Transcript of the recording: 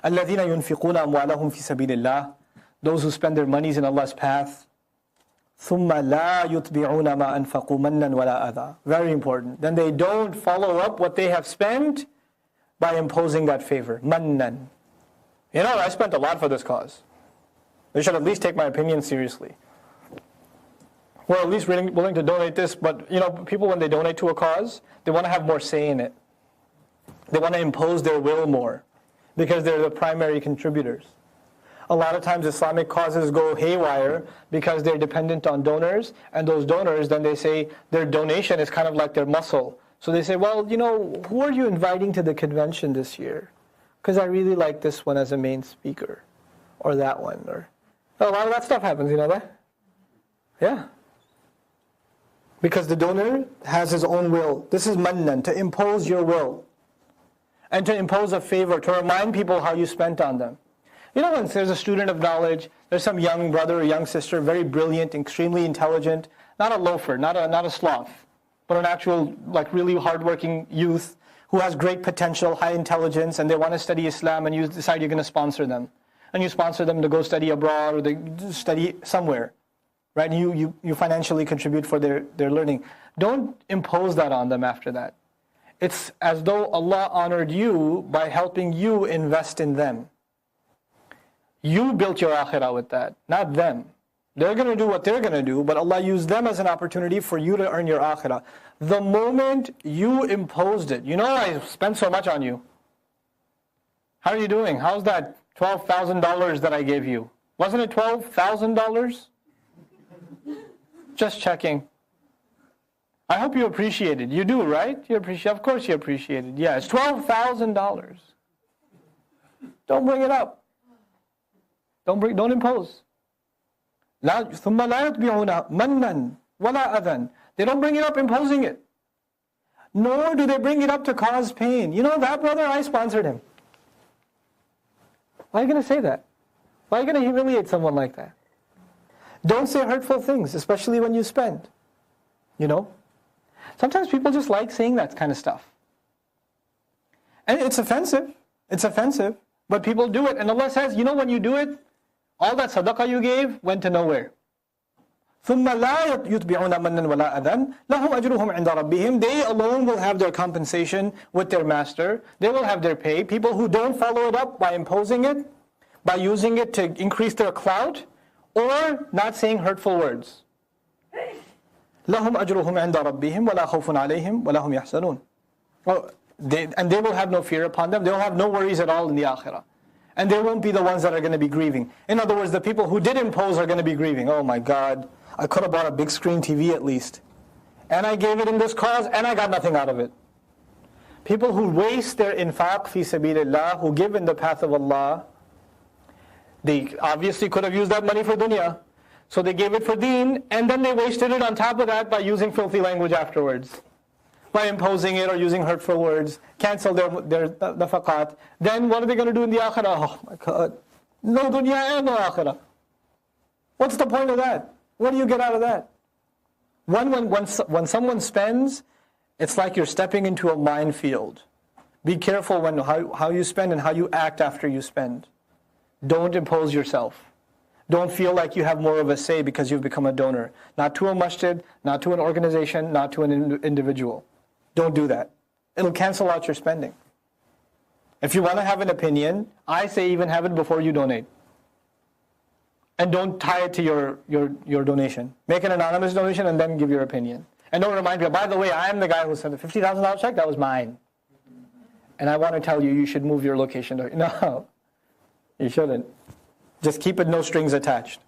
الَّذِينَ يُنْفِقُونَ أَمْوَالَهُمْ فِي سَبِيلِ اللَّهِ, those who spend their monies in Allah's path. ثُمَّ لَا يُتْبِعُونَ مَا أَنْفَقُوا مَنًّا وَلَا أَذَى. Very important. Then they don't follow up what they have spent by imposing that favor. مَنًّا. You know, I spent a lot for this cause. They should at least take my opinion seriously. We're at least willing to donate this, but you know, people when they donate to a cause, they want to have more say in it. They want to impose their will more because they're the primary contributors. A lot of times Islamic causes go haywire because they're dependent on donors, and those donors, then they say their donation is kind of like their muscle. So they say, well, you know, who are you inviting to the convention this year? Because I really like this one as a main speaker, or that one. Or a lot of that stuff happens, you know that? Yeah. Because the donor has his own will. This is mannan, to impose your will. And to impose a favor, to remind people how you spent on them. You know, when there's a student of knowledge, there's some young brother or young sister, very brilliant, extremely intelligent, not a loafer, not a sloth, but an actual, like really hardworking youth who has great potential, high intelligence, and they want to study Islam, and you decide you're going to sponsor them. And you sponsor them to go study abroad or they study somewhere. Right? And you financially contribute for their learning. Don't impose that on them after that. It's as though Allah honored you by helping you invest in them. You built your akhirah with that, not them. They're going to do what they're going to do, but Allah used them as an opportunity for you to earn your akhirah. The moment you imposed it, you know, I spent so much on you. How are you doing? How's that $12,000 that I gave you? Wasn't it $12,000? Just checking. I hope you appreciate it. You do, right? You appreciate. Of course you appreciate it. Yeah, it's $12,000. Don't bring it up. Don't impose. ثُمَّ لَا يُتْبِعُونَ مَنًّا وَلَا أَذًى. They don't bring it up imposing it. Nor do they bring it up to cause pain. You know that brother, I sponsored him. Why are you going to say that? Why are you going to humiliate someone like that? Don't say hurtful things, especially when you spend. You know? Sometimes people just like saying that kind of stuff. And it's offensive. It's offensive. But people do it. And Allah says, you know when you do it, all that sadaqah you gave went to nowhere. ثُمَّ لَا يُتْبِعُونَ مَنًّا وَلَا أَذًى لَهُمْ أَجْرُهُمْ عِنْدَ رَبِّهِمْ. They alone will have their compensation with their master. They will have their pay. People who don't follow it up by imposing it, by using it to increase their clout, or not saying hurtful words. لَهُمْ أَجْرُهُمْ عِنْدَ رَبِّهِمْ وَلَا خَوْفٌ عَلَيْهِمْ وَلَا هُمْ يَحْزَنُونَ. Well, they will have no fear upon them. They will have no worries at all in the akhirah. And they won't be the ones that are going to be grieving. In other words, the people who did impose are going to be grieving. Oh my God, I could have bought a big screen TV at least. And I gave it in this cause and I got nothing out of it. People who waste their infaq fi sabilillah, who give in the path of Allah, they obviously could have used that money for dunya. So they gave it for deen, and then they wasted it on top of that by using filthy language afterwards. By imposing it or using hurtful words, cancel their nafaqat. Then what are they going to do in the akhirah? Oh my God, no dunya and no akhirah. What's the point of that? What do you get out of that? When someone spends, it's like you're stepping into a minefield. Be careful how you spend and how you act after you spend. Don't impose yourself. Don't feel like you have more of a say because you've become a donor. Not to a masjid, not to an organization, not to an individual. Don't do that. It'll cancel out your spending. If you want to have an opinion, I say even have it before you donate. And don't tie it to your donation. Make an anonymous donation and then give your opinion. And don't remind people, by the way, I am the guy who sent the $50,000 check, that was mine. And I want to tell you, you should move your location. No, you shouldn't. Just keep it no strings attached.